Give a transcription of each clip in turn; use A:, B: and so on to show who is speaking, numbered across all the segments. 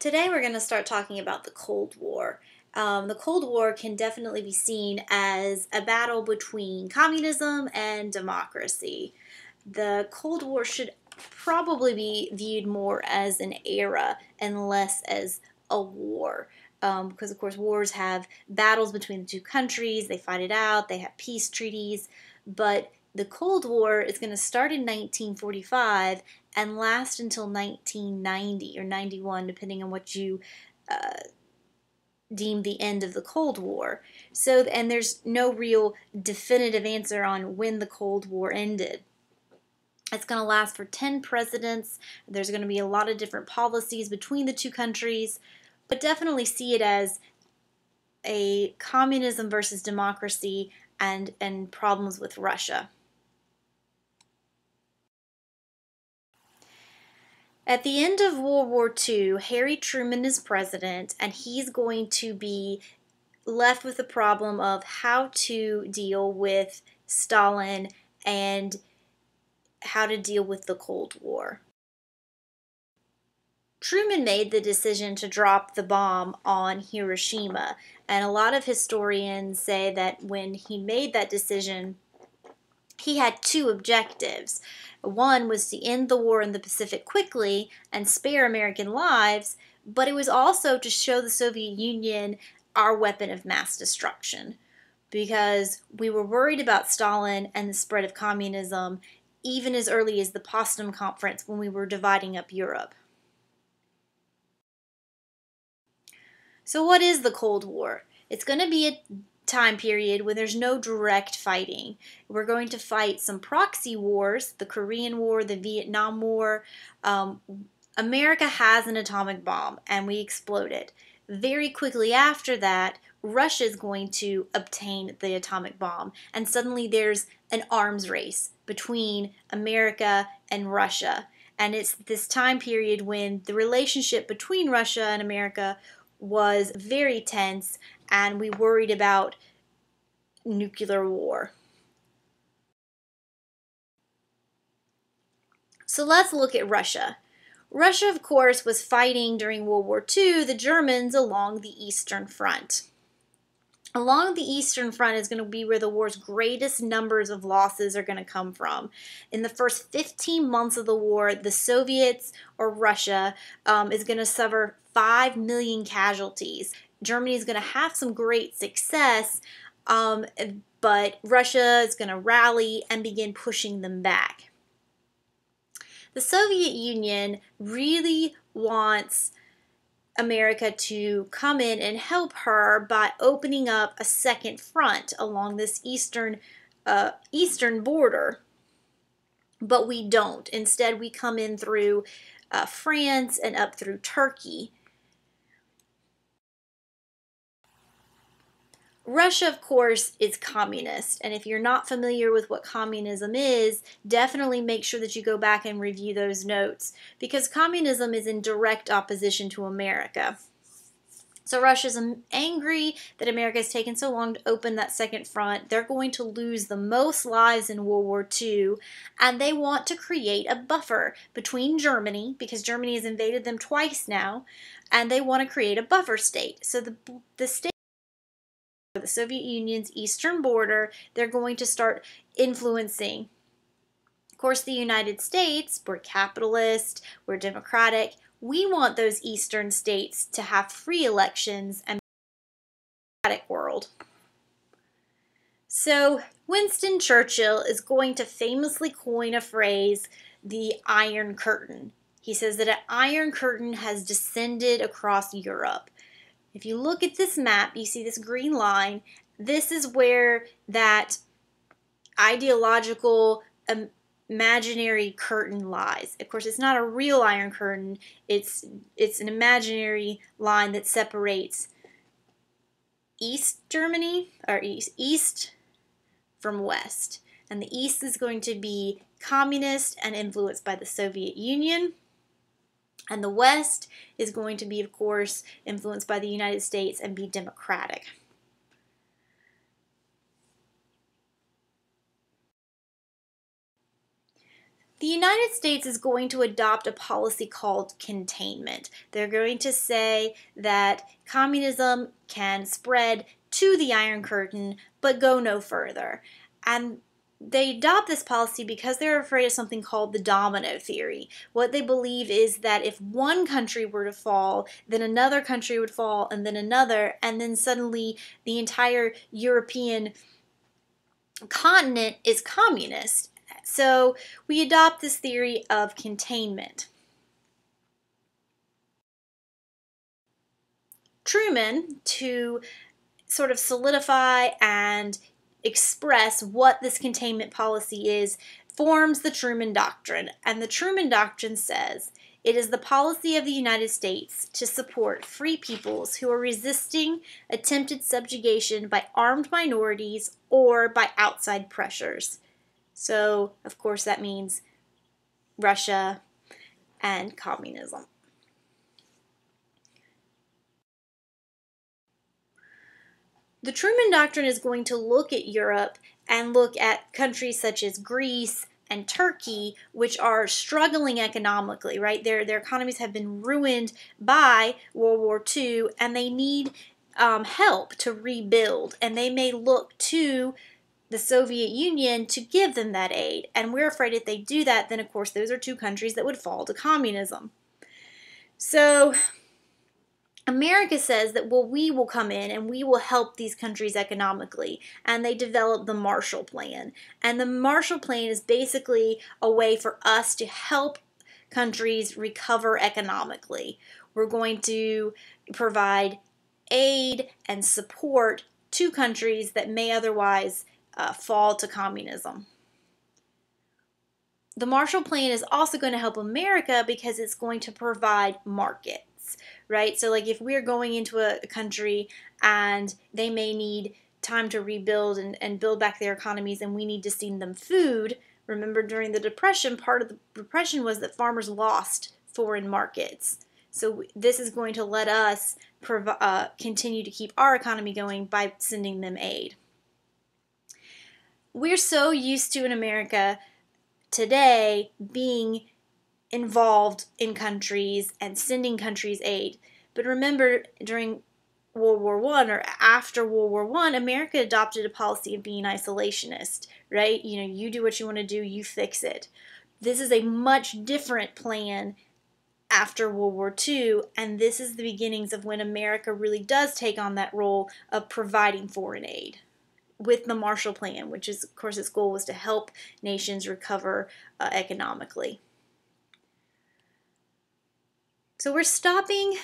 A: Today we're going to start talking about the Cold War. The Cold War can definitely be seen as a battle between communism and democracy. The Cold War should probably be viewed more as an era and less as a war. Because, of course, wars have battles between the two countries, they fight it out, they have peace treaties, but the Cold War is going to start in 1945 and last until 1990 or 91, depending on what you uh, deem the end of the Cold War. So, and there's no real definitive answer on when the Cold War ended. It's going to last for 10 presidents. There's going to be a lot of different policies between the two countries, but definitely see it as a communism versus democracy and problems with Russia. At the end of World War II, Harry Truman is president, and he's going to be left with the problem of how to deal with Stalin and how to deal with the Cold War. Truman made the decision to drop the bomb on Hiroshima, and a lot of historians say that when he made that decision, he had two objectives. One was to end the war in the Pacific quickly and spare American lives, but it was also to show the Soviet Union our weapon of mass destruction, because we were worried about Stalin and the spread of communism even as early as the Potsdam Conference when we were dividing up Europe. So what is the Cold War? It's going to be a time period when there's no direct fighting. We're going to fight some proxy wars, the Korean War, the Vietnam War. America has an atomic bomb and we explode it. Very quickly after that, Russia is going to obtain the atomic bomb, and suddenly there's an arms race between America and Russia. And it's this time period when the relationship between Russia and America was very tense, and we worried about nuclear war. So let's look at Russia. Russia, of course, was fighting during World War II the Germans along the Eastern Front. Along the Eastern Front is going to be where the war's greatest numbers of losses are going to come from. In the first 15 months of the war, the Soviets, or Russia, is going to suffer 5 million casualties. Germany is going to have some great success, but Russia is going to rally and begin pushing them back. The Soviet Union really wants America to come in and help her by opening up a second front along this eastern border, but we don't. Instead, we come in through France and up through Turkey. Russia, of course, is communist, and if you're not familiar with what communism is, definitely make sure that you go back and review those notes, because communism is in direct opposition to America. So Russia's angry that America has taken so long to open that second front. They're going to lose the most lives in World War II, and they want to create a buffer between Germany, because Germany has invaded them twice now, and they want to create a buffer state. So the state, the Soviet Union's eastern border, they're going to start influencing. Of course, the United States, we're capitalist, we're democratic. We want those eastern states to have free elections and a democratic world. So Winston Churchill is going to famously coin a phrase, the Iron Curtain. He says that an Iron Curtain has descended across Europe. If you look at this map, you see this green line. This is where that ideological, imaginary curtain lies. Of course, it's not a real Iron Curtain. It's an imaginary line that separates East Germany, or East from West. And the East is going to be communist and influenced by the Soviet Union. And the West is going to be, of course, influenced by the United States and be democratic. The United States is going to adopt a policy called containment. They're going to say that communism can spread to the Iron Curtain, but go no further. And they adopt this policy because they're afraid of something called the domino theory. What they believe is that if one country were to fall, then another country would fall, and then another, and then suddenly the entire European continent is communist. So we adopt this theory of containment. Truman, to sort of solidify and express what this containment policy is, forms the Truman Doctrine. And the Truman Doctrine says, it is the policy of the United States to support free peoples who are resisting attempted subjugation by armed minorities or by outside pressures. So, of course, that means Russia and communism. The Truman Doctrine is going to look at Europe and look at countries such as Greece and Turkey, which are struggling economically, right? Their economies have been ruined by World War II, and they need help to rebuild. And they may look to the Soviet Union to give them that aid. And we're afraid if they do that, then of course those are two countries that would fall to communism. So America says that, well, we will come in and we will help these countries economically. And they develop the Marshall Plan. And the Marshall Plan is basically a way for us to help countries recover economically. We're going to provide aid and support to countries that may otherwise fall to communism. The Marshall Plan is also going to help America because it's going to provide markets, right? So like if we're going into a country and they may need time to rebuild and build back their economies, and we need to send them food. Remember, during the Depression, part of the Depression was that farmers lost foreign markets. So this is going to let us continue to keep our economy going by sending them aid. We're so used to in America today being involved in countries and sending countries aid. But remember, during World War I or after World War I, America adopted a policy of being isolationist, right? You know, you do what you want to do, you fix it. This is a much different plan after World War II, and this is the beginnings of when America really does take on that role of providing foreign aid with the Marshall Plan, which is, of course, its goal was to help nations recover economically. So we're stopping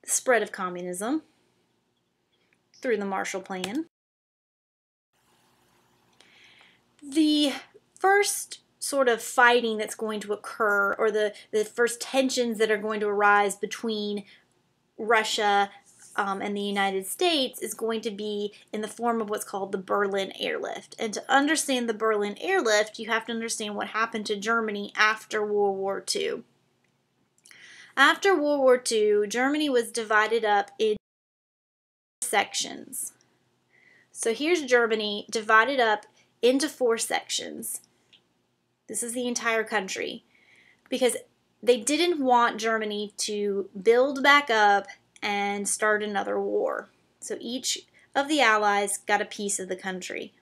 A: the spread of communism through the Marshall Plan. The first sort of fighting that's going to occur, or the first tensions that are going to arise between Russia and the United States, is going to be in the form of what's called the Berlin Airlift. And to understand the Berlin Airlift, you have to understand what happened to Germany after World War II. After World War II, Germany was divided up in sections. So here's Germany divided up into 4 sections. This is the entire country, because they didn't want Germany to build back up and start another war. So each of the allies got a piece of the country.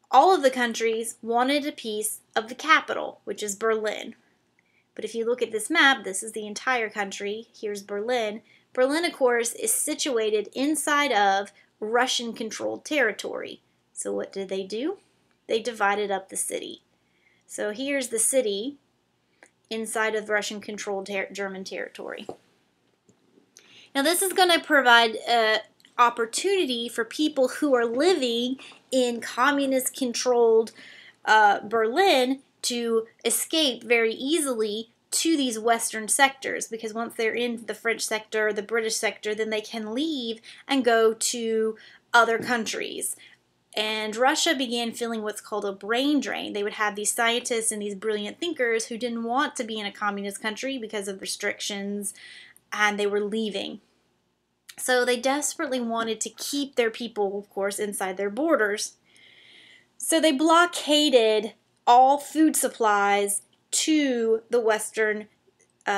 A: All of the countries wanted a piece of the capital, which is Berlin. But if you look at this map, this is the entire country. Here's Berlin. Berlin, of course, is situated inside of Russian-controlled territory. So what did they do? They divided up the city. So here's the city inside of Russian-controlled German territory. Now this is going to provide opportunity for people who are living in communist-controlled Berlin to escape very easily to these western sectors, because once they're in the French sector, the British sector, then they can leave and go to other countries. And Russia began feeling what's called a brain drain. They would have these scientists and these brilliant thinkers who didn't want to be in a communist country because of restrictions, and they were leaving. So they desperately wanted to keep their people, of course, inside their borders. So they blockaded all food supplies to the western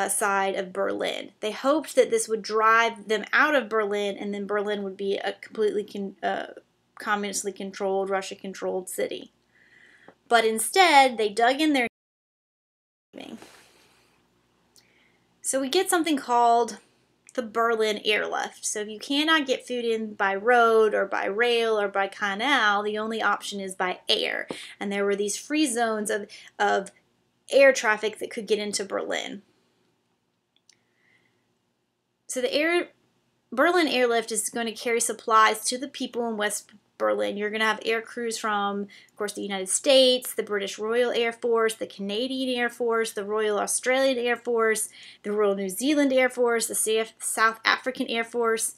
A: side of Berlin. They hoped that this would drive them out of Berlin, and then Berlin would be a completely communistly controlled, Russia-controlled city. But instead, they dug in their... So we get something called the Berlin Airlift. So if you cannot get food in by road or by rail or by canal, the only option is by air. And there were these free zones of air traffic that could get into Berlin. So the Berlin Airlift is going to carry supplies to the people in West Berlin. You're going to have air crews from, of course, the United States, the British Royal Air Force, the Canadian Air Force, the Royal Australian Air Force, the Royal New Zealand Air Force, the South African Air Force.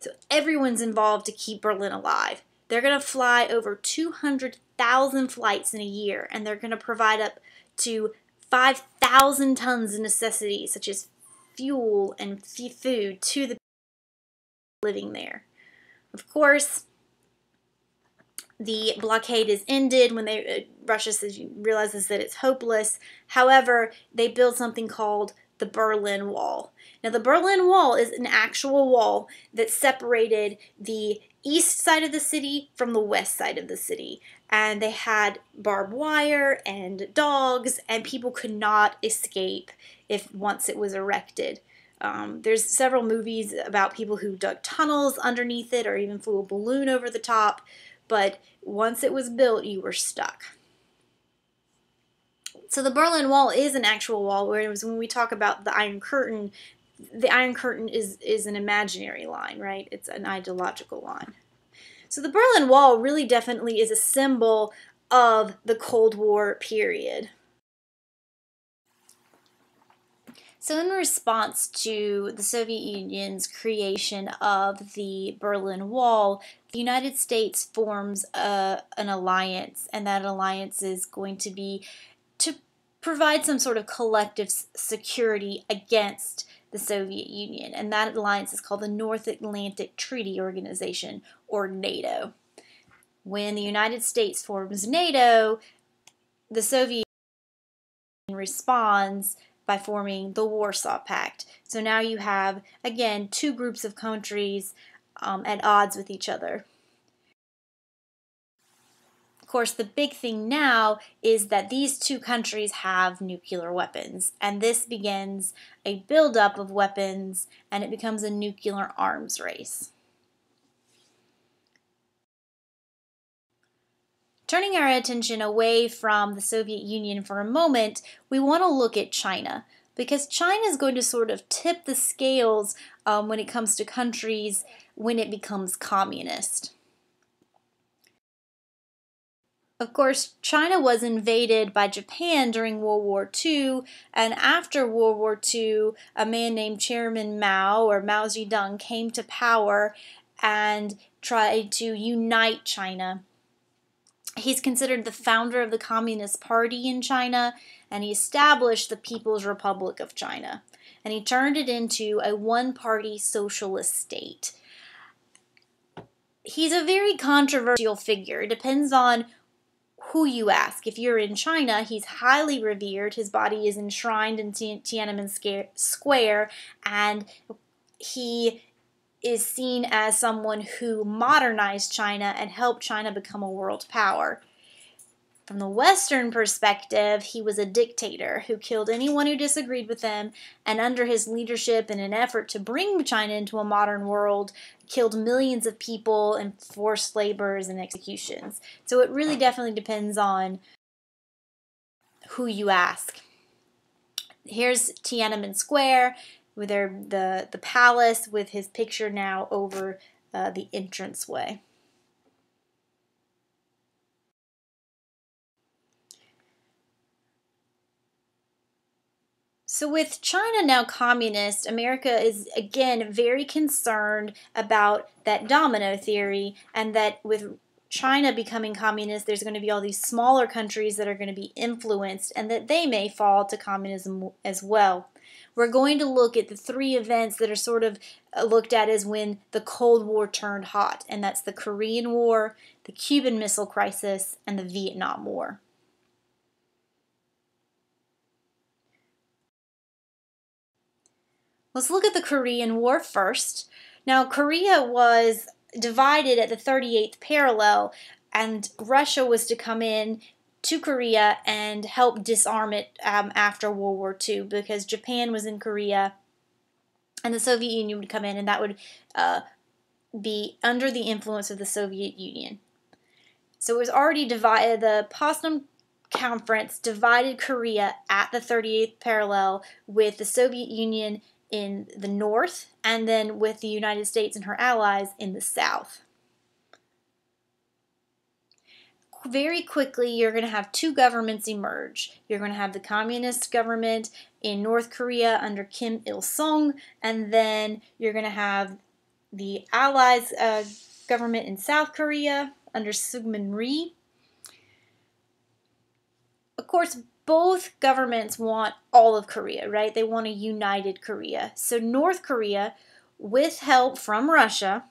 A: So everyone's involved to keep Berlin alive. They're going to fly over 200,000 flights in a year, and they're going to provide up to 5,000 tons of necessities, such as fuel and food, to the people living there. Of course, the blockade is ended when Russia realizes that it's hopeless. However, they build something called the Berlin Wall. Now, the Berlin Wall is an actual wall that separated the east side of the city from the west side of the city. And they had barbed wire and dogs, and people could not escape once it was erected. There's several movies about people who dug tunnels underneath it or even flew a balloon over the top. But once it was built, you were stuck. So the Berlin Wall is an actual wall, whereas when we talk about the Iron Curtain is an imaginary line, right? It's an ideological line. So the Berlin Wall really definitely is a symbol of the Cold War period. So in response to the Soviet Union's creation of the Berlin Wall, the United States forms an alliance, and that alliance is going to be to provide some sort of collective security against the Soviet Union, and that alliance is called the North Atlantic Treaty Organization, or NATO. When the United States forms NATO, the Soviet Union responds by forming the Warsaw Pact. So now you have, again, two groups of countries at odds with each other. Of course, the big thing now is that these two countries have nuclear weapons, and this begins a buildup of weapons, and it becomes a nuclear arms race. Turning our attention away from the Soviet Union for a moment, we want to look at China, because China is going to sort of tip the scales when it comes to countries when it becomes communist. Of course, China was invaded by Japan during World War II, and after World War II, a man named Chairman Mao, or Mao Zedong, came to power and tried to unite China. He's considered the founder of the Communist Party in China, and he established the People's Republic of China. And he turned it into a one-party socialist state. He's a very controversial figure. It depends on who you ask. If you're in China, he's highly revered. His body is enshrined in Tiananmen Square, and he is seen as someone who modernized China and helped China become a world power. From the Western perspective, he was a dictator who killed anyone who disagreed with him, and under his leadership, in an effort to bring China into a modern world, killed millions of people and forced labors and executions. So it really definitely depends on who you ask. Here's Tiananmen Square, with the palace with his picture now over the entranceway. So with China now communist, America is again very concerned about that domino theory, and that with China becoming communist, there's going to be all these smaller countries that are going to be influenced, and that they may fall to communism as well. We're going to look at the three events that are sort of looked at as when the Cold War turned hot, and that's the Korean War, the Cuban Missile Crisis, and the Vietnam War. Let's look at the Korean War first. Now, Korea was divided at the 38th parallel, and Russia was to come in to Korea and help disarm it after World War II, because Japan was in Korea and the Soviet Union would come in, and that would be under the influence of the Soviet Union. So it was already divided. The Potsdam Conference divided Korea at the 38th parallel, with the Soviet Union in the north, and then with the United States and her allies in the south. Very quickly, you're going to have two governments emerge. You're going to have the communist government in North Korea under Kim Il-sung, and then you're going to have the Allies government in South Korea under Syngman Rhee. Of course, both governments want all of Korea, right? They want a united Korea. So North Korea, with help from Russia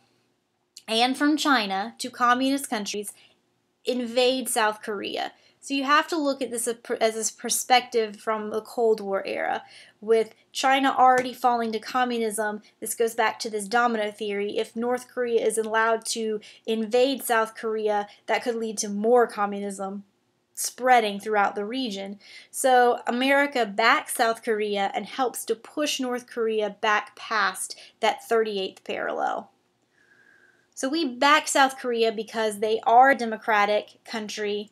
A: and from China, two communist countries, invade South Korea. So you have to look at this as a perspective from the Cold War era. With China already falling to communism, this goes back to this domino theory. If North Korea is allowed to invade South Korea, that could lead to more communism spreading throughout the region. So America backs South Korea and helps to push North Korea back past that 38th parallel. So we back South Korea because they are a democratic country.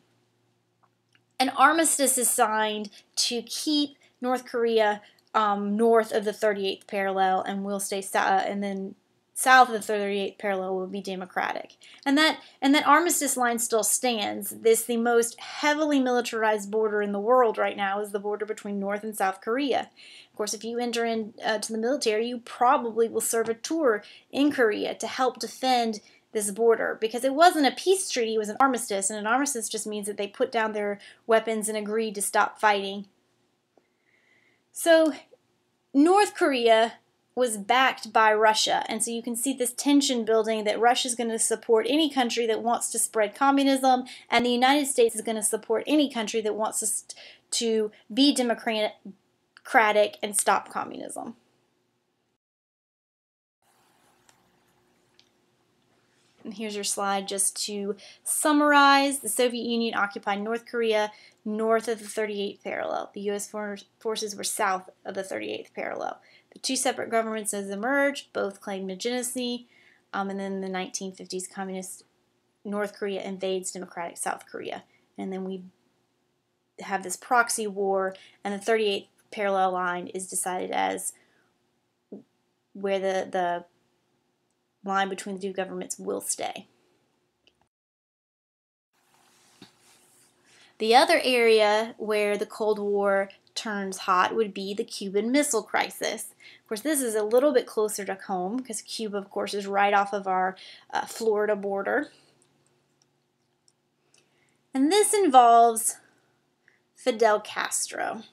A: An armistice is signed to keep North Korea north of the 38th parallel, and will stay and then south of the 38th parallel will be democratic. And that armistice line still stands. The most heavily militarized border in the world right now is the border between North and South Korea. Of course, if you enter into the military, you probably will serve a tour in Korea to help defend this border, because it wasn't a peace treaty, it was an armistice, and an armistice just means that they put down their weapons and agreed to stop fighting. So North Korea was backed by Russia, and so you can see this tension building, that Russia is going to support any country that wants to spread communism, and the United States is going to support any country that wants to be democratic and stop communism. And here's your slide just to summarize. The Soviet Union occupied North Korea north of the 38th parallel. The U.S. forces were south of the 38th parallel. The two separate governments has emerged, both claimed legitimacy, and then in the 1950s, communist North Korea invades democratic South Korea. And then we have this proxy war, and the 38th parallel line is decided as where the line between the two governments will stay. The other area where the Cold War turns hot would be the Cuban Missile Crisis. Of course, this is a little bit closer to home because Cuba, of course, is right off of our Florida border. And this involves Fidel Castro.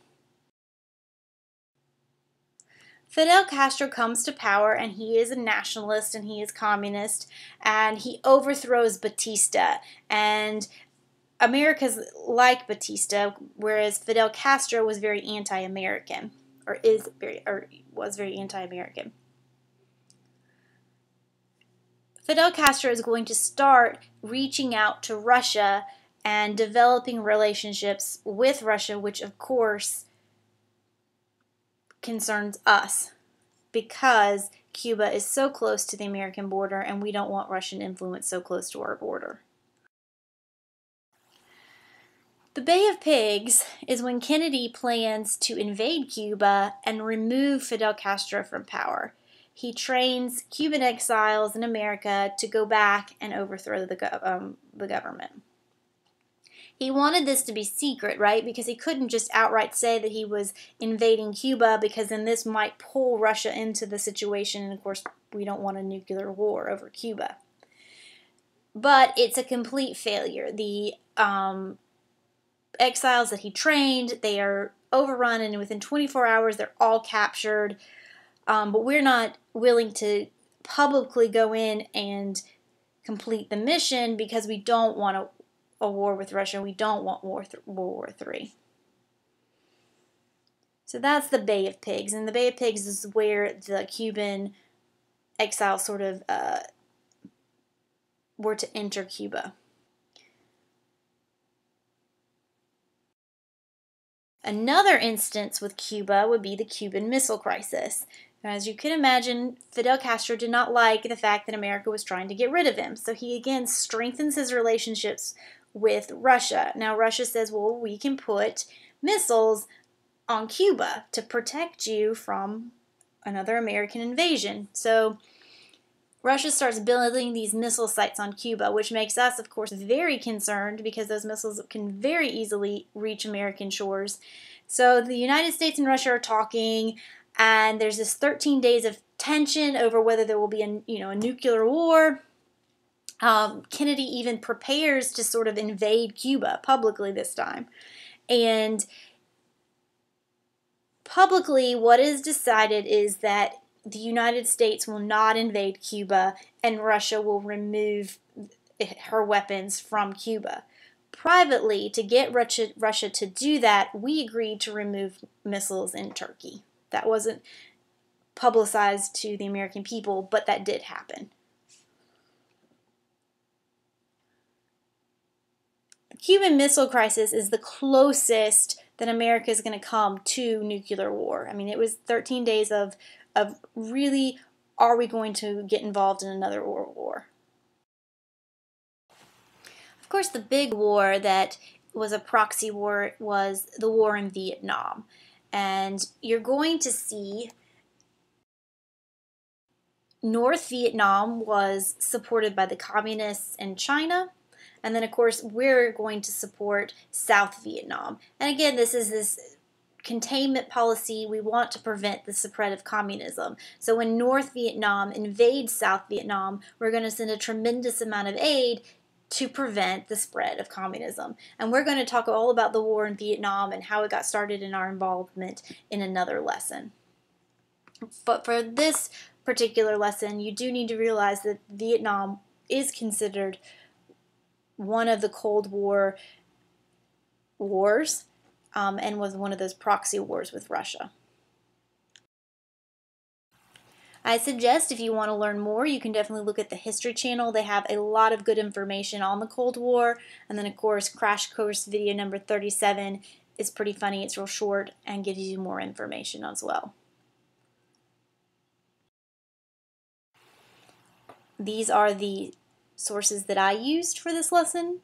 A: Fidel Castro comes to power, and he is a nationalist and he is communist, and he overthrows Batista. And America's like Batista, whereas Fidel Castro was very anti-American, was very anti-American. Fidel Castro is going to start reaching out to Russia and developing relationships with Russia, which of course concerns us because Cuba is so close to the American border and we don't want Russian influence so close to our border. The Bay of Pigs is when Kennedy plans to invade Cuba and remove Fidel Castro from power. He trains Cuban exiles in America to go back and overthrow the government. He wanted this to be secret, right? Because he couldn't just outright say that he was invading Cuba, because then this might pull Russia into the situation, and of course we don't want a nuclear war over Cuba. But it's a complete failure. The exiles that he trained, they are overrun, and within 24 hours they're all captured. But we're not willing to publicly go in and complete the mission because we don't want a war with Russia. We don't want World War III. So that's the Bay of Pigs. And the Bay of Pigs is where the Cuban exiles sort of were to enter Cuba. Another instance with Cuba would be the Cuban Missile Crisis. As you can imagine, Fidel Castro did not like the fact that America was trying to get rid of him. So he again strengthens his relationships with Russia. Now Russia says, well, we can put missiles on Cuba to protect you from another American invasion. So Russia starts building these missile sites on Cuba, which makes us, of course, very concerned because those missiles can very easily reach American shores. So the United States and Russia are talking, and there's this 13 days of tension over whether there will be a nuclear war. Kennedy even prepares to sort of invade Cuba publicly this time. And publicly, what is decided is that the United States will not invade Cuba and Russia will remove her weapons from Cuba. Privately, to get Russia to do that, we agreed to remove missiles in Turkey. That wasn't publicized to the American people, but that did happen. The Cuban Missile Crisis is the closest that America is going to come to nuclear war. I mean, it was 13 days of really, are we going to get involved in another world war? Of course, the big war that was a proxy war was the war in Vietnam. And you're going to see North Vietnam was supported by the communists in China. And then, of course, we're going to support South Vietnam. And again, this is this containment policy. We want to prevent the spread of communism. So when North Vietnam invades South Vietnam, we're going to send a tremendous amount of aid to prevent the spread of communism. And we're going to talk all about the war in Vietnam and how it got started and our involvement in another lesson. But for this particular lesson, you do need to realize that Vietnam is considered one of the Cold War wars, and was one of those proxy wars with Russia. I suggest if you want to learn more, you can definitely look at the History Channel. They have a lot of good information on the Cold War. And then, of course, Crash Course video number 37 is pretty funny. It's real short and gives you more information as well. These are the sources that I used for this lesson.